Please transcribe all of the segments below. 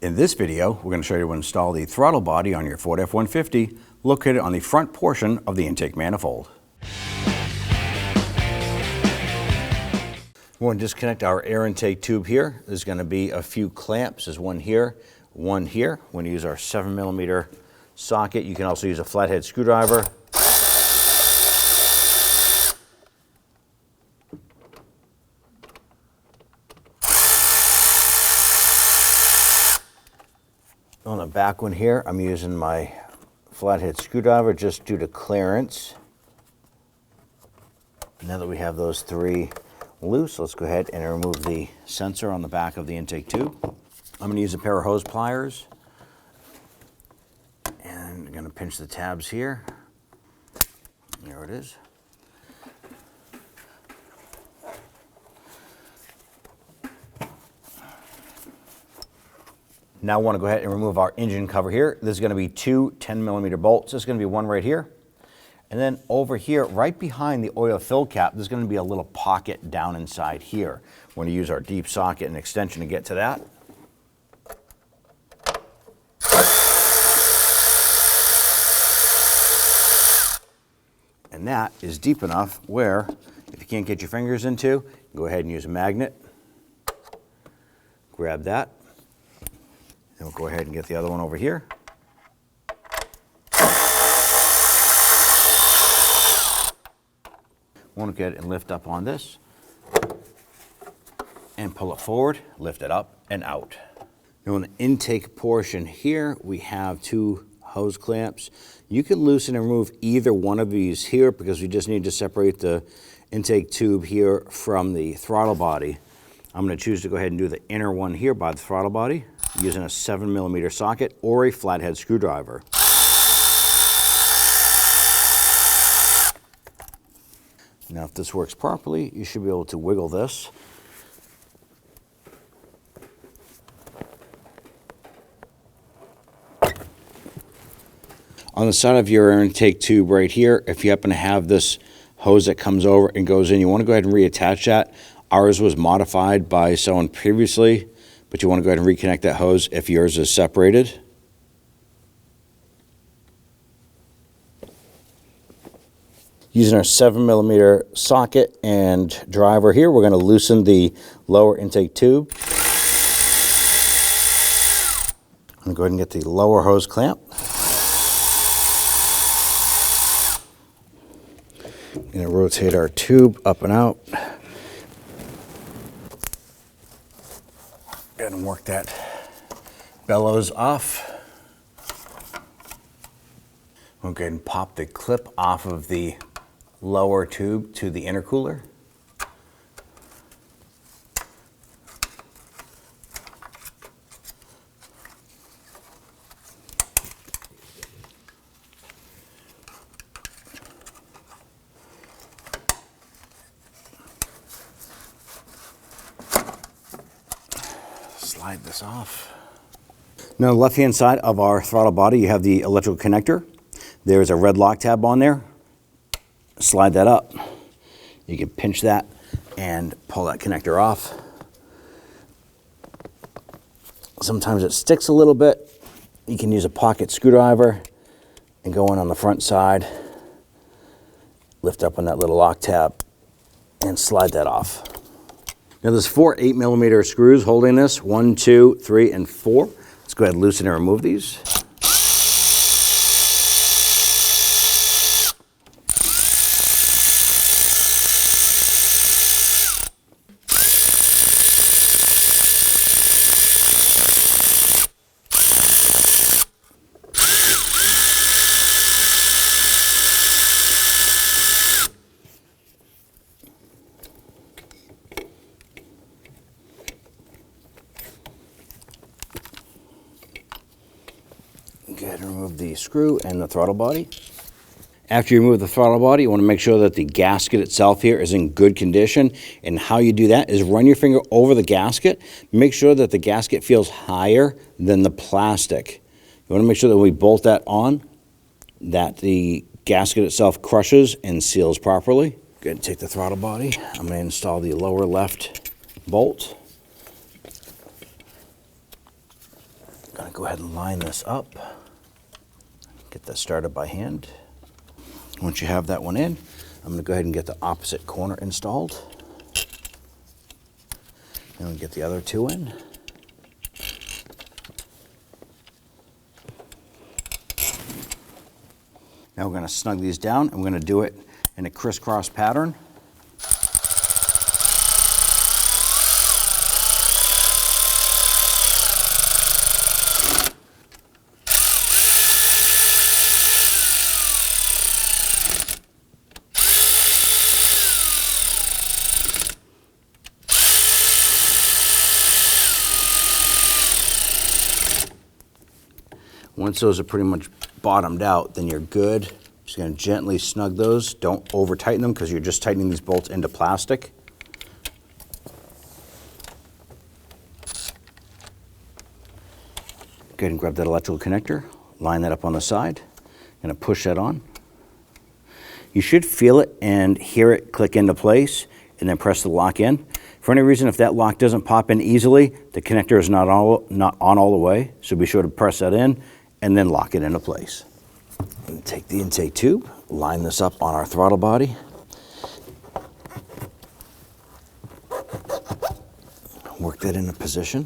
In this video, we're going to show you how to install the throttle body on your Ford F-150 located on the front portion of the intake manifold. We're going to disconnect our air intake tube here. There's going to be a few clamps. There's one here, one here. We're going to use our 7mm socket. You can also use a flathead screwdriver. On the back one here, I'm using my flathead screwdriver just due to clearance. Now that we have those three loose, let's go ahead and remove the sensor on the back of the intake tube. I'm going to use a pair of hose pliers. And I'm going to pinch the tabs here. There it is. Now I want to go ahead and remove our engine cover here. There's going to be two 10mm bolts. There's going to be one right here. And then over here, right behind the oil fill cap, there's going to be a little pocket down inside here. We're going to use our deep socket and extension to get to that. And that is deep enough where, if you can't get your fingers into, go ahead and use a magnet. Grab that. And we'll go ahead and get the other one over here. Want to get it and lift up on this and pull it forward, lift it up and out. Now on the intake portion here, we have two hose clamps. You can loosen and remove either one of these here because we just need to separate the intake tube here from the throttle body. I'm going to choose to go ahead and do the inner one here by the throttle body using a 7mm socket or a flathead screwdriver. Now if this works properly, you should be able to wiggle this. On the side of your air intake tube right here, if you happen to have this hose that comes over and goes in, you want to go ahead and reattach that. Ours was modified by someone previously, but you want to go ahead and reconnect that hose if yours is separated. Using our 7mm socket and driver here, we're going to loosen the lower intake tube. I'm going to go ahead and get the lower hose clamp. I'm going to rotate our tube up and out. And work that bellows off. We'll go ahead and pop the clip off of the lower tube to the intercooler. Slide this off. Now on the left hand side of our throttle body, you have the electrical connector. There's a red lock tab on there. Slide that up. You can pinch that and pull that connector off. Sometimes it sticks a little bit. You can use a pocket screwdriver and go in on the front side, lift up on that little lock tab and slide that off. Now there's four 8mm screws holding this, 1, 2, 3, and 4. Let's go ahead and loosen and remove these. Go ahead and remove the screw and the throttle body. After you remove the throttle body, you want to make sure that the gasket itself here is in good condition. And how you do that is run your finger over the gasket. Make sure that the gasket feels higher than the plastic. You want to make sure that when we bolt that on, that the gasket itself crushes and seals properly. Go ahead and take the throttle body. I'm going to install the lower left bolt. I'm gonna go ahead and line this up. Get that started by hand. Once you have that one in, I'm gonna go ahead and get the opposite corner installed. And we'll get the other two in. Now we're gonna snug these down, and we're gonna do it in a crisscross pattern. Once those are pretty much bottomed out, then you're good. Just gonna gently snug those. Don't over tighten them because you're just tightening these bolts into plastic. Go ahead and grab that electrical connector, line that up on the side. Gonna push that on. You should feel it and hear it click into place, and then press the lock in. For any reason, if that lock doesn't pop in easily, the connector is not on all the way, so be sure to press that in and then lock it into place. And take the intake tube, line this up on our throttle body. Work that into position.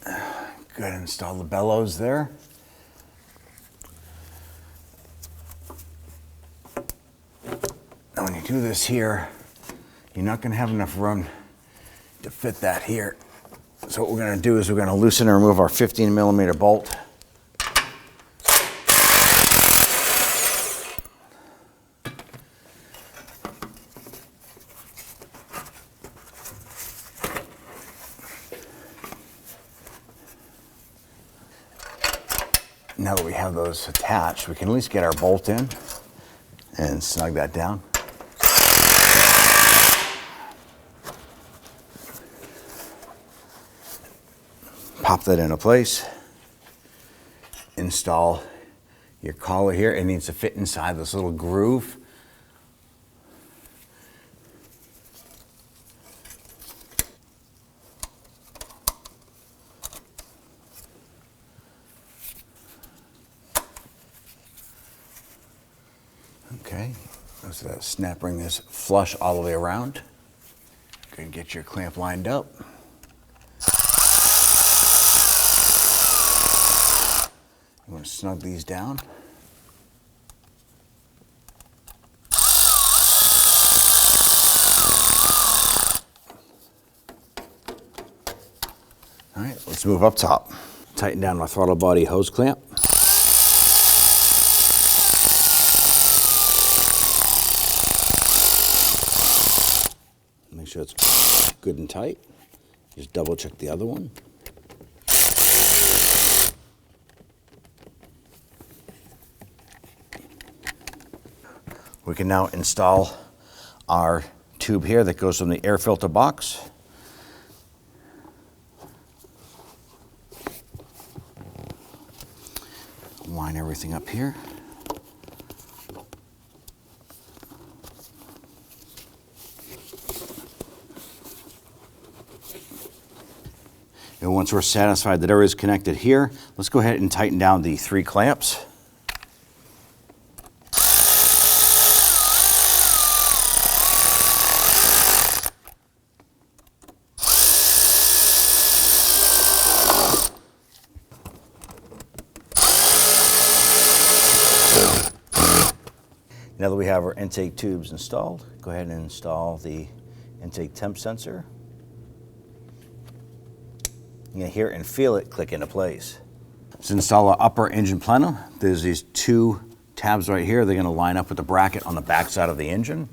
Go ahead and install the bellows there. Now when you do this here, you're not going to have enough room to fit that here. So what we're going to do is we're going to loosen and remove our 15mm bolt. Now that we have those attached, we can at least get our bolt in and snug that down. Pop that into place. Install your collar here. It needs to fit inside this little groove. Okay, so that snap ring is flush all the way around. Go and get your clamp lined up. You want to snug these down. All right, let's move up top. Tighten down my throttle body hose clamp. Make sure it's good and tight. Just double check the other one. We can now install our tube here that goes from the air filter box. Line everything up here. And once we're satisfied that everything is connected here, let's go ahead and tighten down the 3 clamps. Now that we have our intake tubes installed, go ahead and install the intake temp sensor. You're gonna hear it and feel it click into place. Let's install our upper engine plenum. There's these 2 tabs right here. They're gonna line up with the bracket on the back side of the engine.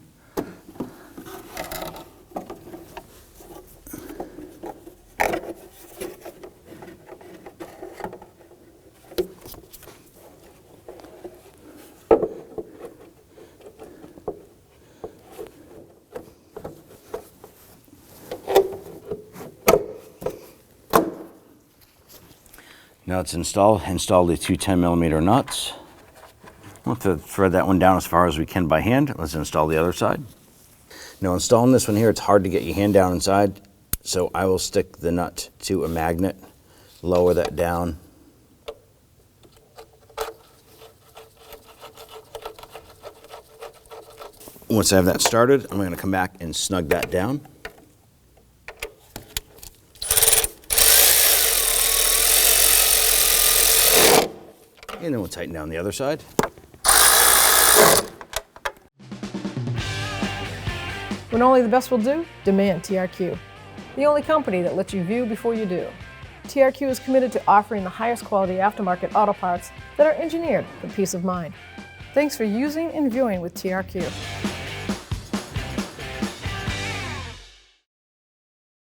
Now it's install the 2 10mm nuts. We'll have to thread that one down as far as we can by hand. Let's install the other side. Now installing this one here, it's hard to get your hand down inside, so I will stick the nut to a magnet, lower that down. Once I have that started, I'm going to come back and snug that down. And then we'll tighten down the other side. When only the best will do, demand TRQ. The only company that lets you view before you do. TRQ is committed to offering the highest quality aftermarket auto parts that are engineered for peace of mind. Thanks for using and viewing with TRQ.